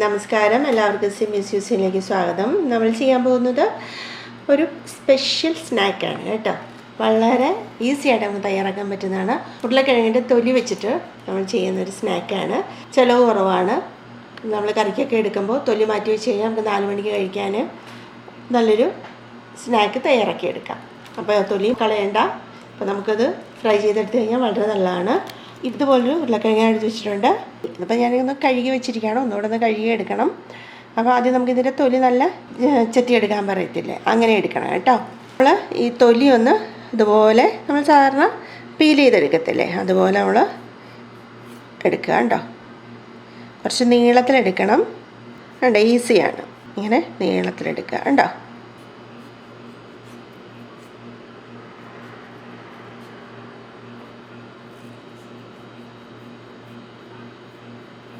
നമസ്കാരം, എല്ലാവർക്കും സിമ്യൂസിലേക്ക് സ്വാഗതം. നമ്മൾ ചെയ്യാൻ പോകുന്നത് ഒരു സ്പെഷ്യൽ സ്നാക്കാണ് കേട്ടോ. വളരെ ഈസി ആയിട്ട് നമുക്ക് തയ്യാറാക്കാൻ പറ്റുന്നതാണ്. ഉരുളക്കിഴങ്ങിൻ്റെ തൊലി വെച്ചിട്ട് നമ്മൾ ചെയ്യുന്നൊരു സ്നാക്കാണ്. ചിലവ് കുറവാണ്. നമ്മൾ കറിക്കൊക്കെ എടുക്കുമ്പോൾ തൊലി മാറ്റി വെച്ച് കഴിഞ്ഞാൽ നമുക്ക് 4 മണിക്ക് കഴിക്കാൻ നല്ലൊരു സ്നാക്ക് തയ്യാറാക്കിയെടുക്കാം. അപ്പോൾ തൊലി കളയണ്ട. അപ്പോൾ നമുക്കത് ഫ്രൈ ചെയ്തെടുത്ത് കഴിഞ്ഞാൽ വളരെ നല്ലതാണ്. ഇതുപോലൊരു ഉരുളക്കിഴങ്ങ് എടുത്ത് വെച്ചിട്ടുണ്ട്. അപ്പോൾ ഞാനിതൊന്ന് കഴുകി വെച്ചിരിക്കുകയാണ്. ഒന്നുകൂടെ ഒന്ന് കഴുകി എടുക്കണം. അപ്പോൾ ആദ്യം നമുക്കിതിൻ്റെ തൊലി നല്ല ചെത്തിയെടുക്കാൻ പറയത്തില്ലേ, അങ്ങനെ എടുക്കണം കേട്ടോ. നമ്മൾ ഈ തൊലി ഒന്ന് ഇതുപോലെ നമ്മൾ സാധാരണ പീൽ ചെയ്തെടുക്കത്തില്ലേ, അതുപോലെ നമ്മൾ എടുക്കുക കേട്ടോ. കുറച്ച് നീളത്തിലെടുക്കണം കേട്ടോ. ഈസിയാണ്, ഇങ്ങനെ നീളത്തിലെടുക്കുക കേട്ടോ.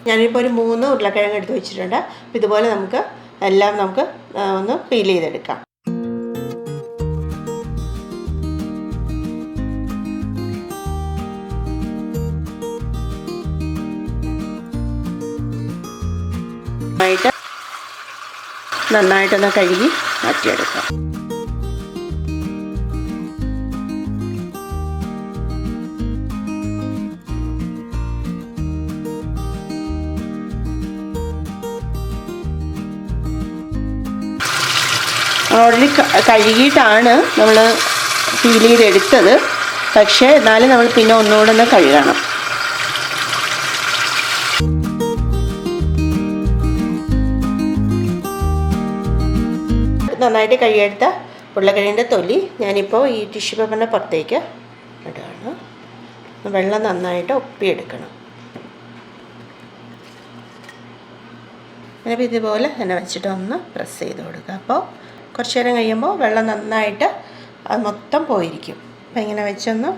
ഞാനിപ്പോൾ ഒരു 3 ഉരുളക്കിഴങ്ങ് എടുത്ത് വെച്ചിട്ടുണ്ട്. അപ്പോൾ ഇതുപോലെ നമുക്ക് എല്ലാം ഒന്ന് പീൽ ചെയ്തെടുക്കാം. നന്നായിട്ടൊന്ന് കഴുകി മാറ്റിയെടുക്കാം. ഓൾറെഡി കഴുകിയിട്ടാണ് നമ്മൾ പീൽ ചെയ്തെടുത്തത്. പക്ഷേ എന്നാലും നമ്മൾ പിന്നെ ഒന്നുകൂടെ ഒന്ന് കഴുകണം. നന്നായിട്ട് കഴുകിയെടുത്ത ഉരുളക്കിഴങ്ങിൻ്റെ തൊലി ഞാനിപ്പോൾ ഈ ടിഷ്യൂ പേപ്പറിൻ്റെ പുറത്തേക്ക് ഇടുകയാണ്. വെള്ളം നന്നായിട്ട് ഒപ്പിയെടുക്കണം. അപ്പോൾ ഇതുപോലെ തന്നെ വെച്ചിട്ട് ഒന്ന് പ്രസ് ചെയ്ത് കൊടുക്കുക. അപ്പോൾ കുറച്ച് നേരം കഴിയുമ്പോൾ വെള്ളം നന്നായിട്ട് അത് മൊത്തം പോയിരിക്കും. അപ്പോൾ ഇങ്ങനെ വെച്ചൊന്ന്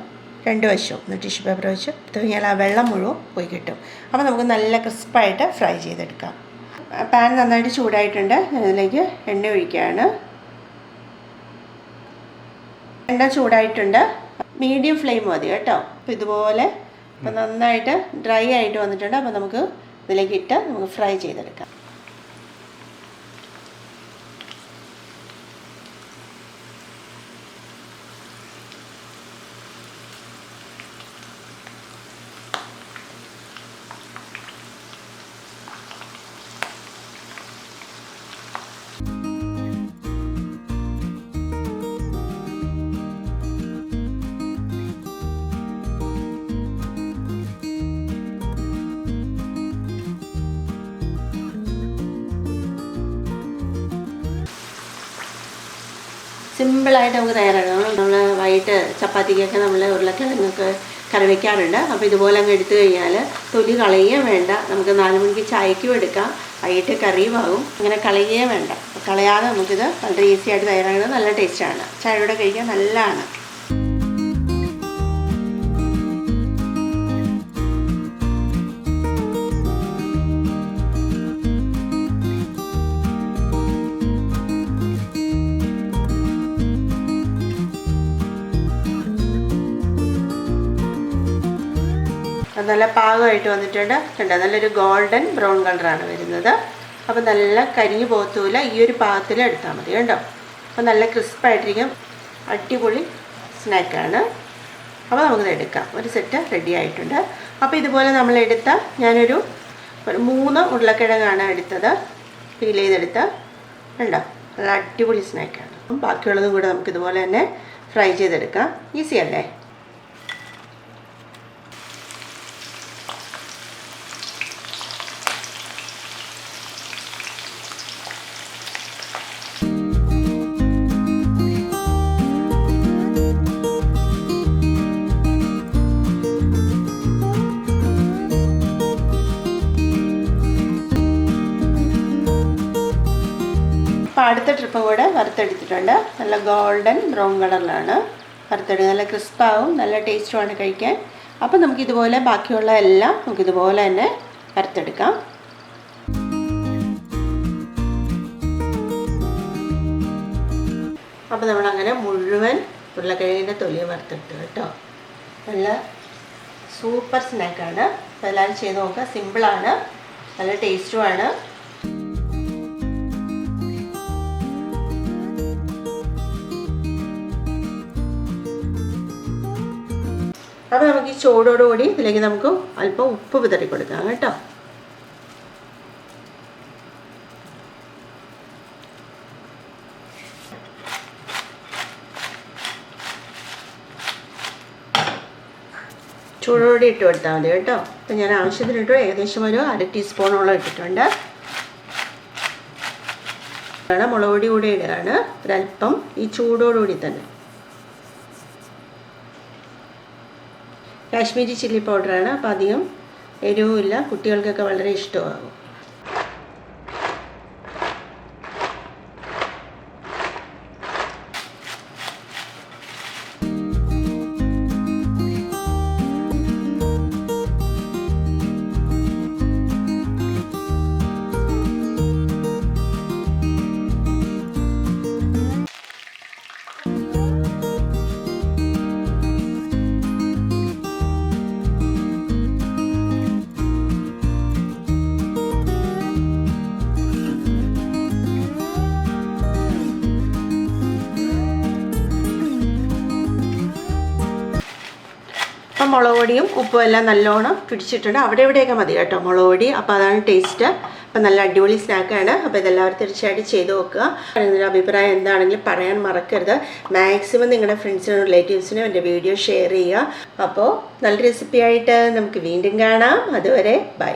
2 വശവും ഒന്ന് ടിഷ്യൂ പേപ്പർ വെച്ച് എടുത്ത് കഴിഞ്ഞാൽ ആ വെള്ളം മുഴുവൻ പോയി കിട്ടും. അപ്പോൾ നമുക്ക് നല്ല ക്രിസ്പായിട്ട് ഫ്രൈ ചെയ്തെടുക്കാം. പാൻ നന്നായിട്ട് ചൂടായിട്ടുണ്ട്. അതിലേക്ക് എണ്ണ ഒഴിക്കുകയാണ്. എണ്ണ ചൂടായിട്ടുണ്ട്. മീഡിയം ഫ്ലെയിം മതി കേട്ടോ. അപ്പോൾ ഇതുപോലെ ഇപ്പോൾ നന്നായിട്ട് ഡ്രൈ ആയിട്ട് വന്നിട്ടുണ്ട്. അപ്പോൾ നമുക്ക് ഇതിലേക്ക് ഇട്ട് നമുക്ക് ഫ്രൈ ചെയ്തെടുക്കാം. സിമ്പിളായിട്ട് നമുക്ക് തയ്യാറാക്കാം. നമ്മൾ വൈകിട്ട് ചപ്പാത്തിക്കൊക്കെ നമ്മൾ ഉരുളക്കിഴങ്ങൊക്കെ കറി വയ്ക്കാറുണ്ട്. അപ്പോൾ ഇതുപോലെ അങ്ങ് എടുത്തു കഴിഞ്ഞാൽ തൊലി കളയുകയും വേണ്ട. നമുക്ക് 4 മണിക്ക് ചായക്കും എടുക്കാം, വൈകിട്ട് കറിയും ആകും. അങ്ങനെ കളയുകയും വേണ്ട. കളയാതെ നമുക്കിത് വളരെ ഈസി ആയിട്ട് തയ്യാറാക്കുന്നത്. നല്ല ടേസ്റ്റാണ്. ചായയോടെ കഴിക്കാൻ നല്ലതാണ്. നല്ല പാകമായിട്ട് വന്നിട്ടുണ്ട് കണ്ടോ. നല്ലൊരു ഗോൾഡൻ ബ്രൗൺ കളറാണ് വരുന്നത്. അപ്പോൾ നല്ല കരിഞ്ഞു പോകത്തൂല. ഈ ഒരു പാകത്തിൽ എടുത്താൽ മതി കേട്ടോ. അപ്പോൾ നല്ല ക്രിസ്പായിട്ടിരിക്കും. അടിപൊളി സ്നാക്കാണ്. അപ്പോൾ നമുക്കിത് എടുക്കാം. ഒരു സെറ്റ് റെഡി ആയിട്ടുണ്ട്. അപ്പോൾ ഇതുപോലെ നമ്മൾ ഞാനൊരു 3 ഉരുളക്കിഴങ്ങാണ് എടുത്തത്, പീൽ ചെയ്തെടുത്ത് കണ്ടോ. നല്ല അടിപൊളി സ്നാക്കാണ്. ബാക്കിയുള്ളതും കൂടെ നമുക്കിതുപോലെ തന്നെ ഫ്രൈ ചെയ്തെടുക്കാം. ഈസി അല്ലേ? അപ്പോൾ അടുത്ത ട്രിപ്പ് കൂടെ വറുത്തെടുത്തിട്ടുണ്ട്. നല്ല ഗോൾഡൻ ബ്രൗൺ കളറിലാണ് വറുത്തെടുക്കുക. നല്ല ക്രിസ്പാവും നല്ല ടേസ്റ്റുമാണ് കഴിക്കാൻ. അപ്പോൾ നമുക്കിതുപോലെ ബാക്കിയുള്ള എല്ലാം നമുക്കിതുപോലെ തന്നെ വറുത്തെടുക്കാം. അപ്പോൾ നമ്മളങ്ങനെ മുഴുവൻ ഉരുളക്കിഴങ്ങിൻ്റെ തൊലിയും വറുത്തെടുത്തു കേട്ടോ. നല്ല സൂപ്പർ സ്നാക്കാണ്. അപ്പോൾ എല്ലാവരും ചെയ്ത് നോക്കുക. സിമ്പിളാണ്, നല്ല ടേസ്റ്റുമാണ്. അപ്പോൾ നമുക്ക് ഈ ചൂടോടുകൂടി ഇതിലേക്ക് നമുക്ക് അല്പം ഉപ്പ് വിതറി കൊടുക്കാം കേട്ടോ. ചൂടോടെ ഇട്ട് കൊടുത്താൽ മതി കേട്ടോ. അപ്പം ഞാൻ ആവശ്യത്തിനിട്ട് ഏകദേശം ഒരു 1/2 ടീസ്പൂണോളം ഇട്ടിട്ടുണ്ട്. മുളക് പൊടി കൂടി ഇടുകയാണ് ഒരല്പം ഈ ചൂടോടുകൂടി തന്നെ. കാശ്മീരി ചില്ലി പൗഡറാണ്, അപ്പോൾ അധികം എരിവുമില്ല, കുട്ടികൾക്കൊക്കെ വളരെ ഇഷ്ടമാകും. അപ്പം മുളക് പൊടിയും ഉപ്പും എല്ലാം നല്ലോണം പിടിച്ചിട്ടുണ്ട്. അവിടെ ഇവിടെയൊക്കെ മതി കേട്ടോ മുളക് പൊടി. അപ്പോൾ അതാണ് ടേസ്റ്റ്. അപ്പം നല്ല അടിപൊളി സ്നാക്കാണ്. അപ്പോൾ ഇതെല്ലാവരും തീർച്ചയായിട്ടും ചെയ്ത് നോക്കുക. നിങ്ങളുടെ അഭിപ്രായം എന്താണെങ്കിലും പറയാൻ മറക്കരുത്. മാക്സിമം നിങ്ങളുടെ ഫ്രണ്ട്സിനും റിലേറ്റീവ്സിനും എൻ്റെ വീഡിയോ ഷെയർ ചെയ്യുക. അപ്പോൾ നല്ല റെസിപ്പി ആയിട്ട് നമുക്ക് വീണ്ടും കാണാം. അതുവരെ ബൈ.